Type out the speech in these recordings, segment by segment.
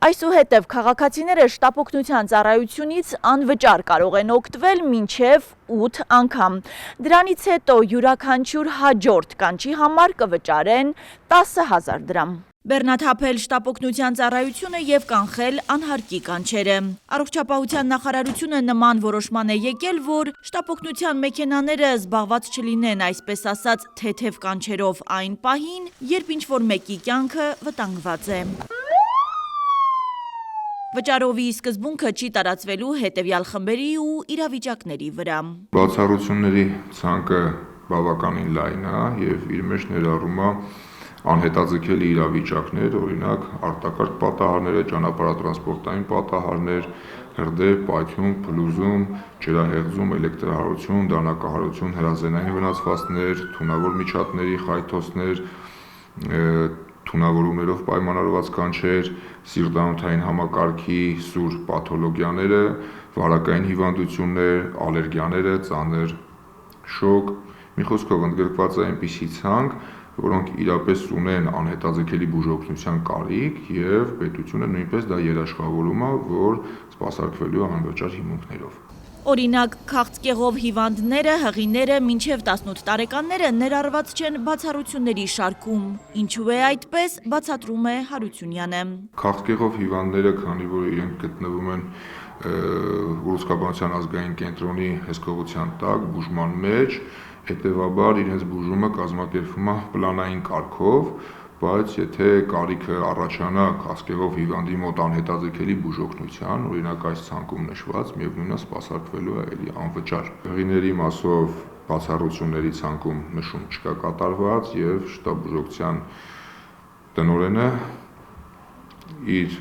Այսուհետև քաղաքացիները շտապօգնության ծառայությունից անվճար կարող են օգտվել մինչև 8 անգամ։ Դրանից հետո յուրաքանչյուր հաջորդ կանչի համար կվճարեն 10,000 դրամ։ Բեռնաթափել շտապօգնության ծառայությունը եւ կանխել անհարկի կանչերը։ Առողջապահության նախարարությունը նման որոշման է եկել, որ շտապօգնության մեքենաները զբաղված չլինեն այսպես ասած թեթև կանչերով այն պահին, երբ ինչ-որ մեկի կյանքը վտանգված է։ Վճարովի սկզբունքը չի տարածվելու հետևյալ խմբերի ու իրավիճակների վրա։ Բացառությունների ցանկը բավականին լայն է եւ իր մեջ ներառում է անհետաձգելի իրավիճակներ, օրինակ արտակարգ պատահարները, ճանապարհատրանսպորտային պատահարներ, հրդեհ, պայթյուն, փլուզում, ջրահեղձում, էլեկտրահարություն, դանակահարություն, հրազենային վնասվածքներ, թունավոր միջատների խայթոցներ, թունավորումներով պայմանավորված կանչեր, սիրտանոթային համակարգի սուր պաթոլոգիաները, վարակային հիվանդություններ, ալերգիաները, ծանր շոկ, մի խոսքով ընդգրկված է այնպիսի ցանկ, որոնք իրապես ունեն անհետաձգելի բուժօգնության կարիք եւ պետությունը նույնպես դա երաշխավորում է, որ սպասարկվելու է անվճար հիմունքներով։ Օրինակ, քաղցկեղով հիվանդները, հղիները, մինչև 18 տարեկանները ներառված չեն բացառությունների շարքում։ Ինչու է այդպես, բացատրում է Հարությունյանը։ Քաղցկեղով հիվանդները, քանի որ իրենք գտնվում են ուռուցքաբանության ազգային կենտրոնի հսկողության տակ, բուժման մեջ, հետևաբար իրենց բուժումը կազմակերպվում է պլանային կարգով, բայց եթե կարիքը առաջանա քաղցկեղով հիվանդի մոտ անհետաձգելի բուժօգնության, օրինակ այս ցանկում նշված, միևնույնն է սպասարկվելու է էլի անվճար։ Հղիների մասով բացառությունների ցանկում նշում չկա կատարված եւ շտապ բուժօգնության տնօրենը իր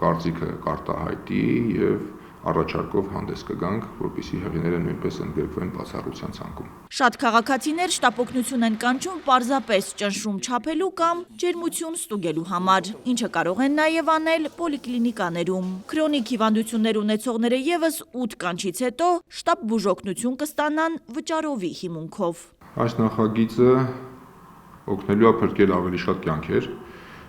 կարծիքը կարտահայտի եւ առաջարկով հանդես կգանք, որպեսզի հղիները նույնպես ընդգրկվեն բացառության ցանկում։ Շատ քաղաքացիներ շտապօգնություն են կանչում պարզապես ճնշում չափելու կամ ջերմություն ստուգելու համար, ինչը կարող են նաև անել պոլիկլինիկաներում։ Քրոնիկ հիվանդություններ ունեցողները եւս 8 կանչից հետո շտապ բուժօգնություն կստանան վճարովի հիմունքով։ Այս նախագիծը օգնելու է փրկել ավելի շատ կյանքեր,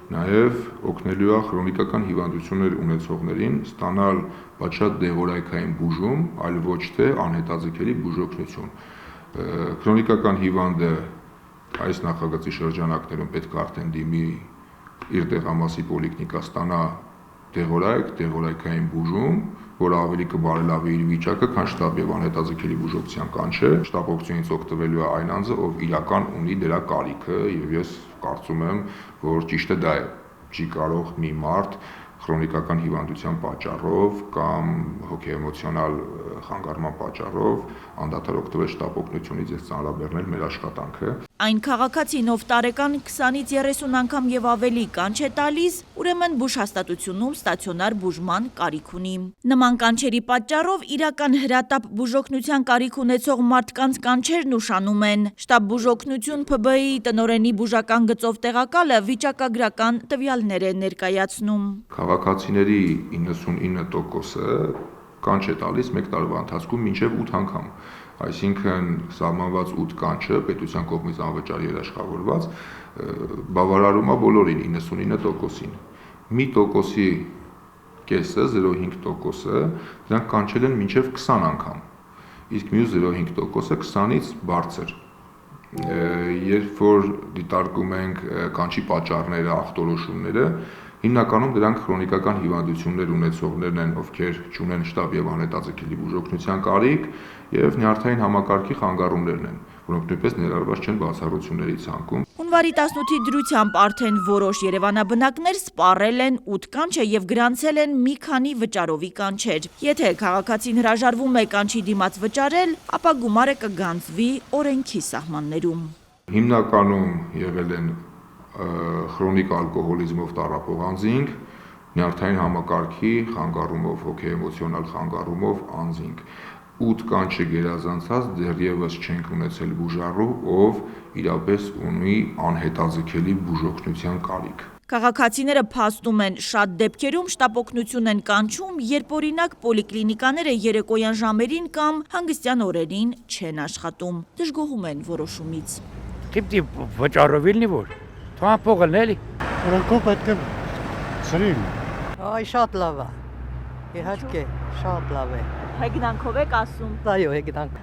նաև օգնելու է քրոնիկական հիվանդություններ ունեցողներին ստանալ ոչ շատ դեղորայքային բուժում, այլ ոչ թե անհետաձգելի բուժօգնություն։ Քրոնիկական հիվանդը այս նախագծի շրջանակներում պետք է արդեն դիմի իր տեղամասի պոլիկլինիկա ստանա դեղորայքային բուժում, որը ավելի կբարելավի իր վիճակը, քան շտապ եւ անհետաձգելի բուժօգնության կանչը։ Շտապօգնությունից օգտվելու է այն անձը, ով իրական ունի դրա կարիքը, եւ ես կարծում եմ, որ ճիշտը դա է։ Չի կարող մի մարդ քրոնիկական հիվանդության պատճառով կամ հոգեեմոցիոնալ խանգարման պատճառով անդադար օգտվել շտապօգնությունից եւ ծանրաբեռնել մեր աշխատանքը։ Այն քաղաքացին, ով տարեկան 20-ից 30 անգամ եւ ավելի կանչ է տալիս, ուրեմն բուժհաստատությունում ստացիոնար բուժման կարիք ունի։ Նման կանչերի պատճառով իրական հրատապ բուժօգնության կարիք ունեցող մարդկանց կանչերն ուշանում են։ Շտապ բուժօգնություն ՓԲ-ի տնօրենի բուժական գծով տեղակալը վիճակագրական տվյալներ է ներկայացնում։ Քաղաքացիների 99%-ը կանչ է տալիս 1 տարվա ընթացքում մինչև 8 անգամ, այսինքն սահմանված 8 կանչը պետության կողմից անվճար երաշխավորված բավարարում է բոլորին 99%-ին։ Մի տոկոսի կեսը 0.5%-ը դրանք կանչել են մինչև 20 անգամ, իսկ մյուս 0.5%-ը 20-ից բարձր։ Երբ որ դիտարկում ենք կանչի պատճառները, ախտորոշումները, հիմնականում դրանք քրոնիկական հիվանդություններ ունեցողներն են, ովքեր չունեն շտապ եւ անհետաձգելի բուժօգնության կարիք, եւ նյարդային համակարգի խանգարումներն են, որոնք նույնպես ներառված չեն բացառությունների ցանկում։ Հունվարի 18-ի դրությամբ արդեն որոշ երևանաբնակներ սպառել են 8 կանչը եւ գրանցել են մի քանի վճարովի կանչեր։ Եթե քաղաքացին հրաժարվում է կանչի դիմաց վճարել, ապա գումարը կգանձվի օրենքի սահմաններում։ Հիմնականում եղել են քրոնիկ ալկոհոլիզմով տառապող անձինք, նյարդային համակարգի խանգարումով, հոգեեմոցիոնալ խանգարումով անձինք։ 8 կանչը գերազանցած դեռևս չենք ունեցել բուժառու, ով իրապես ունի անհետաձգելի բուժօգնության կարիք։ Քաղաքացիները փաստում են, շատ դեպքերում շտապօգնություն են կանչում, երբ օրինակ պոլիկլինիկաները երեկոյան ժամերին կամ հանգստյան օրերին չեն աշխատում, դժգոհում են որոշումից։ Տիպ վճարովիլնի որ, թող փողն էլի։ Օրենքով պետք է սրին։ Այ շատ լավ է։ Իհարկե, շատ լավ է։ Հեգնանքով եք ասում։ Այո, եկնանք։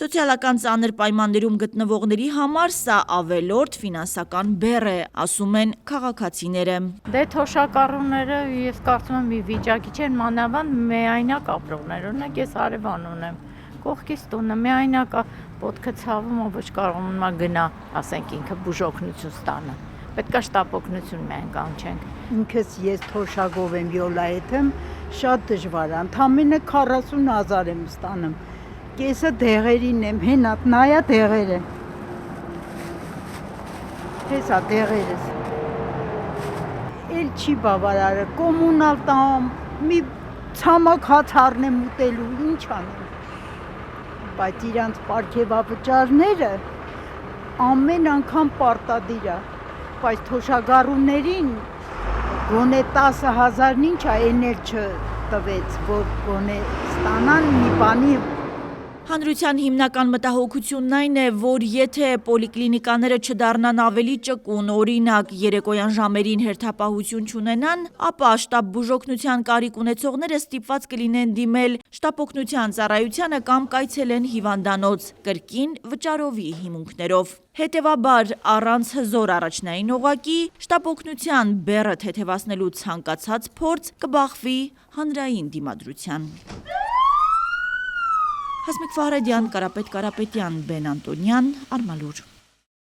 Սոցիալական ծանր պայմաններում գտնվողների համար սա ավելորդ ֆինանսական բեռ է, ասում են քաղաքացիները։ Դե թոշակառուները ես կարծում եմ մի վիճակի չեն մանավանդ միայնակ ապրողներ, օրինակ ես հարևան ունեմ, կողքից տունը միայնակ ոտքը ցավում, ոչ կարողանում է գնա, ասենք ինքը բուժօգնություն ստանա։ Պետք է շտապօգնություն միայն կանչենք։ Ինքս ես թոշակով եմ յոլայեթ եմ, շատ դժվար է, ընդամենը 40,000 եմ ստանում, կեսը դեղերին եմ, հենատ նայա դեղերը, հեսա դեղերս, էլ չի բավարարը, կոմունալ տամ, մի ցամաք հաց առնեմ ուտելու, ինչ անեմ, բայց իրանց պարգևավճարները ամեն անգամ պարտադիր է, բայց թոշակառուներին գոնե 10,000-ն ինչ է, էն էլ չտվեց, որ գոնե ստանան մի բանի։ Հանրության հիմնական մտահոգությունն այն է, որ եթե պոլիկլինիկաները չդառնան ավելի ճկուն, օրինակ երեկոյան ժամերին հերթապահություն չունենան, ապա շտապ բուժօգնության կարիք ունեցողները ստիպված կլինեն դիմել շտապօգնության ծառայությանը կամ կայցելեն հիվանդանոց, կրկին վճարովի հիմունքներով։ Հետևաբար, առանց հզոր առաջնային օղակի, շտապօգնության բեռը թեթևացնելու ցանկացած փորձ կբախվի հանրային դիմադրության։ Հասմիկ Ֆահրադյան, Կարապետ Կարապետյան, Բեն Անտոնյան, Արմալուր։